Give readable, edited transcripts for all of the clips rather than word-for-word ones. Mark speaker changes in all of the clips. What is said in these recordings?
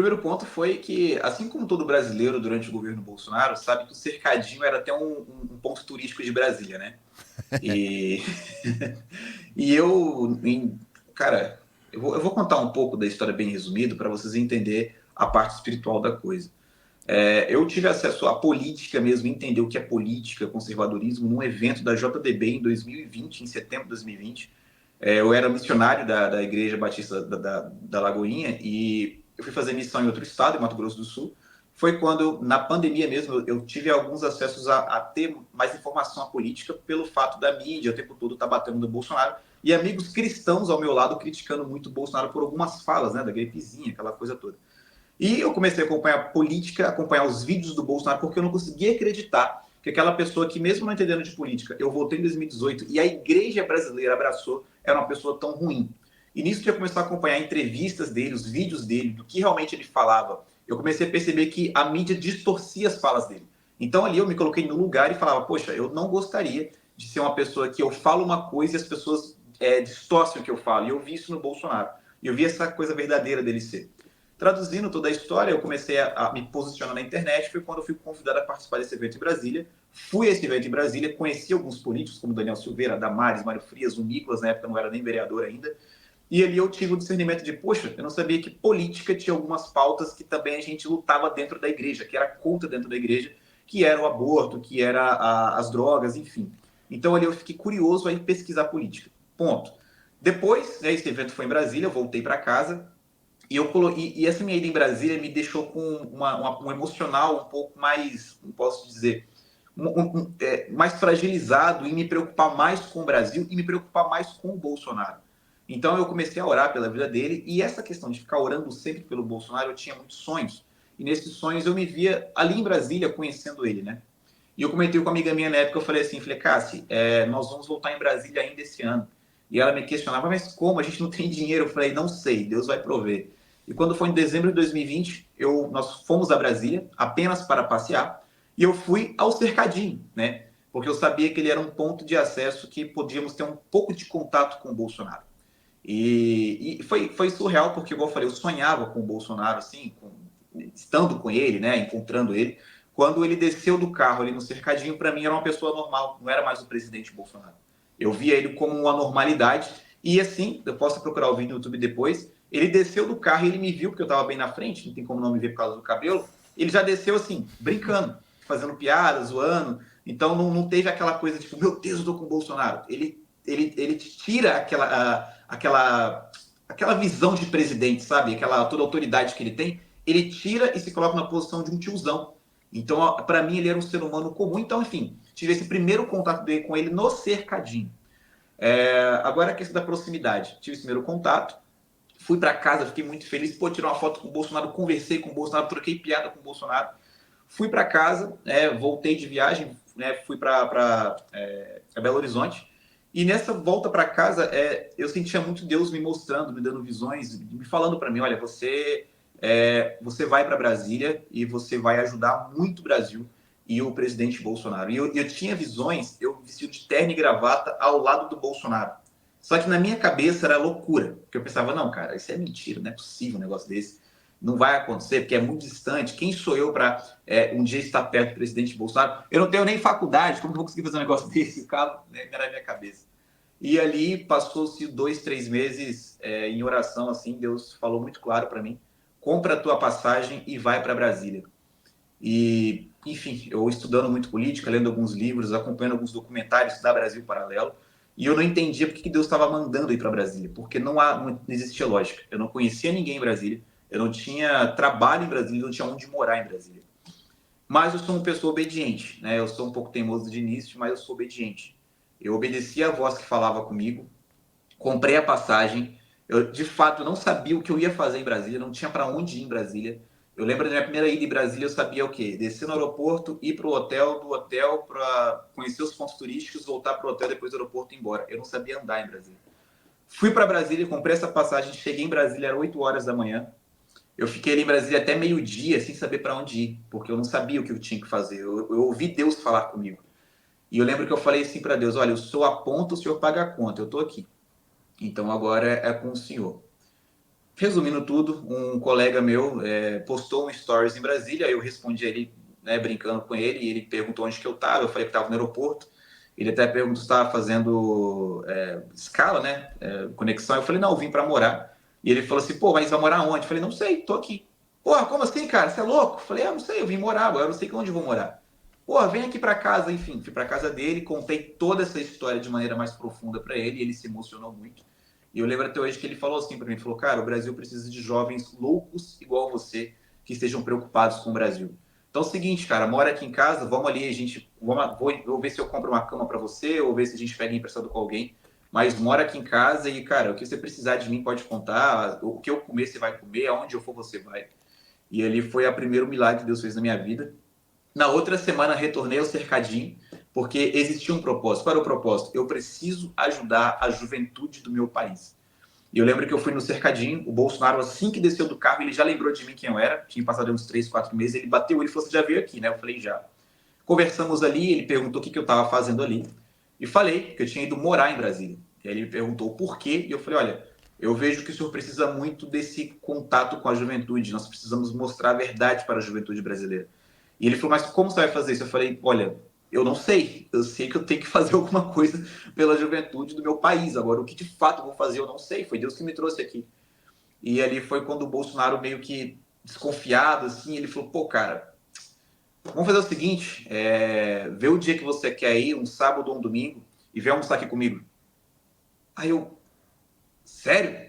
Speaker 1: primeiro ponto foi que, assim como todo brasileiro durante o governo Bolsonaro, sabe que o cercadinho era até um ponto turístico de Brasília, né? E, e cara, eu vou contar um pouco da história bem resumido para vocês entenderem a parte espiritual da coisa. Eu tive acesso à política mesmo, entender o que é política, conservadorismo, num evento da JDB em 2020, em setembro de 2020. Eu era missionário da Igreja Batista da Lagoinha e eu fui fazer missão em outro estado, em Mato Grosso do Sul. Foi quando, na pandemia mesmo, eu tive alguns acessos a ter mais informação à política pelo fato da mídia o tempo todo estar batendo no Bolsonaro e amigos cristãos ao meu lado criticando muito o Bolsonaro por algumas falas, né, da gripezinha, aquela coisa toda. E eu comecei a acompanhar política, acompanhar os vídeos do Bolsonaro, porque eu não conseguia acreditar que aquela pessoa que, mesmo não entendendo de política, eu voltei em 2018 e a igreja brasileira abraçou, era uma pessoa tão ruim. E nisso que eu comecei a acompanhar entrevistas dele, os vídeos dele, do que realmente ele falava, eu comecei a perceber que a mídia distorcia as falas dele. Então ali eu me coloquei no lugar e falava, poxa, eu não gostaria de ser uma pessoa que eu falo uma coisa e as pessoas distorcem o que eu falo. E eu vi isso no Bolsonaro. E eu vi essa coisa verdadeira dele ser. Traduzindo toda a história, eu comecei a me posicionar na internet, foi quando eu fui convidado a participar desse evento em Brasília. Fui a esse evento em Brasília, conheci alguns políticos, como Daniel Silveira, Damares, Mário Frias, o Nicolas, na época não era nem vereador ainda, e ali eu tive o discernimento de, poxa, eu não sabia que política tinha algumas pautas que também a gente lutava dentro da igreja, que era contra dentro da igreja, que era o aborto, que era as drogas, enfim. Então ali eu fiquei curioso a ir pesquisar política. Ponto. Depois, né, esse evento foi em Brasília, eu voltei para casa, e essa minha ida em Brasília me deixou com um emocional um pouco mais, não posso dizer, mais fragilizado em me preocupar mais com o Brasil e me preocupar mais com o Bolsonaro. Então eu comecei a orar pela vida dele e essa questão de ficar orando sempre pelo Bolsonaro, eu tinha muitos sonhos. E nesses sonhos eu me via ali em Brasília conhecendo ele, né? E eu comentei com uma amiga minha na época, eu falei assim, falei, Cassi, nós vamos voltar em Brasília ainda esse ano. E ela me questionava, mas como? A gente não tem dinheiro. Eu falei, não sei, Deus vai prover. E quando foi em dezembro de 2020, nós fomos a Brasília apenas para passear e eu fui ao cercadinho, né? Porque eu sabia que ele era um ponto de acesso que podíamos ter um pouco de contato com o Bolsonaro. E foi surreal, porque, igual eu falei, eu sonhava com o Bolsonaro, assim, estando com ele, né? Encontrando ele. Quando ele desceu do carro ali no cercadinho, para mim era uma pessoa normal, não era mais o presidente Bolsonaro. Eu via ele como uma normalidade. E assim, eu posso procurar o vídeo no YouTube depois. Ele desceu do carro e ele me viu, porque eu estava bem na frente, não tem como não me ver por causa do cabelo. Ele já desceu assim, brincando, fazendo piada, zoando. Então não teve aquela coisa tipo, meu Deus, eu tô com o Bolsonaro. Ele tira aquela visão de presidente, sabe? Aquela toda a autoridade que ele tem. Ele tira e se coloca na posição de um tiozão. Então, para mim, ele era um ser humano comum. Então, enfim, tive esse primeiro contato dele com ele no cercadinho. Agora a questão da proximidade. Tive esse primeiro contato, fui para casa, fiquei muito feliz. Pô, tirei uma foto com o Bolsonaro, conversei com o Bolsonaro, troquei piada com o Bolsonaro. Fui para casa, voltei de viagem, né, fui para Belo Horizonte. E nessa volta para casa, eu sentia muito Deus me mostrando, me dando visões, me falando para mim: olha, você vai para Brasília e você vai ajudar muito o Brasil e o presidente Bolsonaro. E eu tinha visões, eu vestido de terno e gravata ao lado do Bolsonaro. Só que na minha cabeça era loucura, porque eu pensava, não, cara, isso é mentira, não é possível um negócio desse. Não vai acontecer, porque é muito distante. Quem sou eu para um dia estar perto do presidente Bolsonaro? Eu não tenho nem faculdade, como que eu vou conseguir fazer um negócio desse? O carro, né, era na minha cabeça. E ali passou-se 2, 3 meses em oração, assim, Deus falou muito claro para mim: compra a tua passagem e vai para Brasília. E, enfim, eu estudando muito política, lendo alguns livros, acompanhando alguns documentários da Brasil Paralelo, e eu não entendia por que Deus estava mandando ir para Brasília, porque não existia lógica. Eu não conhecia ninguém em Brasília, eu não tinha trabalho em Brasília, não tinha onde morar em Brasília. Mas eu sou uma pessoa obediente, né? Eu sou um pouco teimoso de início, mas eu sou obediente. Eu obedeci a voz que falava comigo, comprei a passagem. Eu, de fato, não sabia o que eu ia fazer em Brasília, não tinha para onde ir em Brasília. Eu lembro da minha primeira ida em Brasília, eu sabia o quê? Descer no aeroporto, ir para o hotel, do hotel para conhecer os pontos turísticos, voltar para o hotel, depois do aeroporto e ir embora. Eu não sabia andar em Brasília. Fui para Brasília, comprei essa passagem, cheguei em Brasília, era 8 horas da manhã. Eu fiquei ali em Brasília até meio-dia, sem saber para onde ir, porque eu não sabia o que eu tinha que fazer. Eu ouvi Deus falar comigo. E eu lembro que eu falei assim para Deus: olha, eu sou a ponta, o senhor paga a conta, eu estou aqui. Então agora é com o senhor. Resumindo tudo, um colega meu postou um stories em Brasília, aí eu respondi ele, né, brincando com ele, e ele perguntou onde que eu estava, eu falei que estava no aeroporto, ele até perguntou se estava fazendo escala, né, conexão, eu falei, não, eu vim para morar, e ele falou assim, pô, mas vai morar onde? Eu falei, não sei, tô aqui. Porra, como assim, cara, você é louco? Eu falei, não sei, eu vim morar, agora eu não sei onde eu vou morar. Porra, vem aqui para casa, enfim, fui para casa dele, contei toda essa história de maneira mais profunda para ele, e ele se emocionou muito. E eu lembro até hoje que ele falou assim para mim, ele falou, cara, o Brasil precisa de jovens loucos igual você, que estejam preocupados com o Brasil. Então é o seguinte, cara, mora aqui em casa, vamos ali, vou ver se eu compro uma cama para você, ou ver se a gente pega emprestado com alguém, mas mora aqui em casa e, cara, o que você precisar de mim pode contar, o que eu comer você vai comer, aonde eu for você vai. E ali foi o primeiro milagre que Deus fez na minha vida. Na outra semana retornei ao cercadinho, porque existia um propósito. Qual era o propósito? Eu preciso ajudar a juventude do meu país. E eu lembro que eu fui no cercadinho, o Bolsonaro, assim que desceu do carro, ele já lembrou de mim quem eu era, tinha passado uns 3, 4 meses, ele bateu, ele falou, você já veio aqui, né? Eu falei, já. Conversamos ali, ele perguntou o que eu estava fazendo ali, e falei que eu tinha ido morar em Brasília. E aí ele me perguntou por quê, e eu falei, olha, eu vejo que o senhor precisa muito desse contato com a juventude, nós precisamos mostrar a verdade para a juventude brasileira. E ele falou, mas como você vai fazer isso? Eu falei, olha, eu não sei. Eu sei que eu tenho que fazer alguma coisa pela juventude do meu país. Agora, o que de fato eu vou fazer, eu não sei. Foi Deus que me trouxe aqui. E ali foi quando o Bolsonaro meio que desconfiado, assim, ele falou, pô, cara, vamos fazer o seguinte, vê o dia que você quer ir, um sábado ou um domingo, e vem almoçar aqui comigo. Aí eu, sério?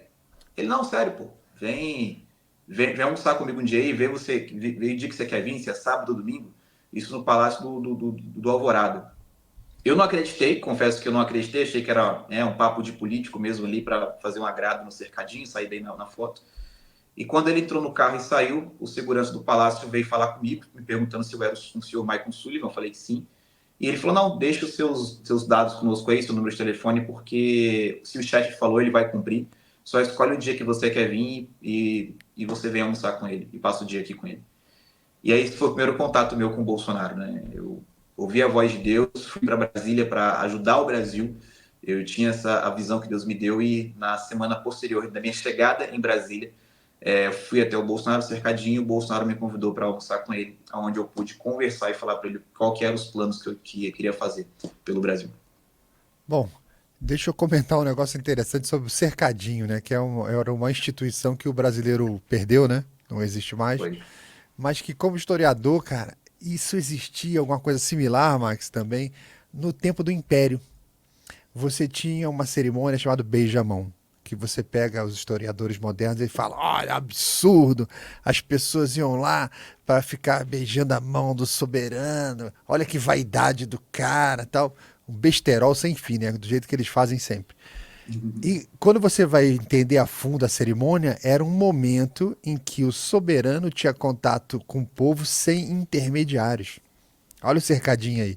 Speaker 1: Ele, não, sério, pô. Vem almoçar comigo um dia aí, vê o dia que você quer vir, se é sábado ou domingo. Isso no Palácio do Alvorada. Eu não acreditei, confesso que eu não acreditei, achei que era um papo de político mesmo ali para fazer um agrado no cercadinho, sair bem na foto. E quando ele entrou no carro e saiu, o segurança do palácio veio falar comigo, me perguntando se eu era o senhor Michael Sullivan. Eu falei que sim. E ele falou: não, deixa os seus dados conosco aí, seu número de telefone, porque se o chefe falou, ele vai cumprir. Só escolhe o dia que você quer vir e você vem almoçar com ele e passa o dia aqui com ele. E aí esse foi o primeiro contato meu com o Bolsonaro, né? Eu ouvi a voz de Deus, fui para Brasília para ajudar o Brasil. Eu tinha a visão que Deus me deu e na semana posterior da minha chegada em Brasília, fui até o Bolsonaro cercadinho, o Bolsonaro me convidou para almoçar com ele, onde eu pude conversar e falar para ele qual que eram os planos que eu queria fazer pelo Brasil.
Speaker 2: Bom, deixa eu comentar um negócio interessante sobre o Cercadinho, né? Que era uma instituição que o brasileiro perdeu, né? Não existe mais.
Speaker 1: Foi.
Speaker 2: Mas que, como historiador, cara, isso existia, alguma coisa similar, Max, também, no tempo do Império. Você tinha uma cerimônia chamada beijamão, que você pega os historiadores modernos e fala, olha, absurdo, as pessoas iam lá para ficar beijando a mão do soberano, olha que vaidade do cara, tal, um besterol sem fim, né, do jeito que eles fazem sempre. E quando você vai entender a fundo a cerimônia, era um momento em que o soberano tinha contato com o povo sem intermediários. Olha o cercadinho aí,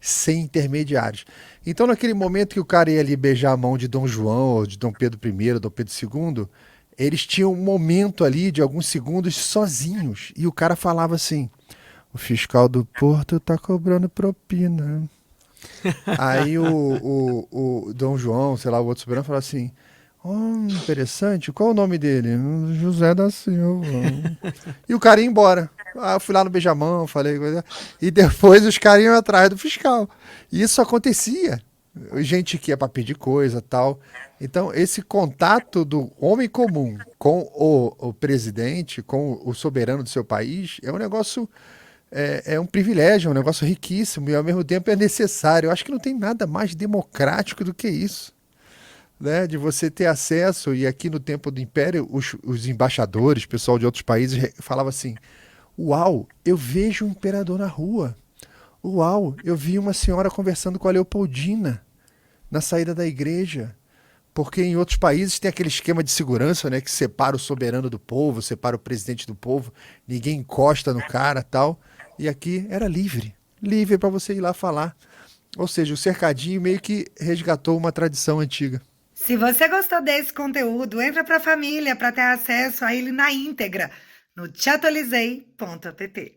Speaker 2: sem intermediários. Então, naquele momento que o cara ia ali beijar a mão de Dom João, ou de Dom Pedro I, Dom Pedro II, eles tinham um momento ali de alguns segundos sozinhos. E o cara falava assim: o fiscal do Porto tá cobrando propina. Aí o Dom João, sei lá, o outro soberano, falava assim: interessante, qual é o nome dele? José da Silva. E o cara ia embora. Ah, eu fui lá no beijamão, falei coisa. E depois os caras iam atrás do fiscal. E isso acontecia. Gente que ia para pedir coisa tal. Então, esse contato do homem comum com o presidente, com o soberano do seu país, é um negócio, é um privilégio, é um negócio riquíssimo e ao mesmo tempo é necessário. Eu acho que não tem nada mais democrático do que isso, né, de você ter acesso. E aqui no tempo do Império, os embaixadores, pessoal de outros países, falavam assim: uau, eu vejo um imperador na rua. Uau, eu vi uma senhora conversando com a Leopoldina na saída da igreja. Porque em outros países tem aquele esquema de segurança, né, que separa o soberano do povo, separa o presidente do povo, ninguém encosta no cara tal. E aqui era livre, livre para você ir lá falar. Ou seja, o cercadinho meio que resgatou uma tradição antiga.
Speaker 3: Se você gostou desse conteúdo, entra para a família para ter acesso a ele na íntegra no chatolizei.app.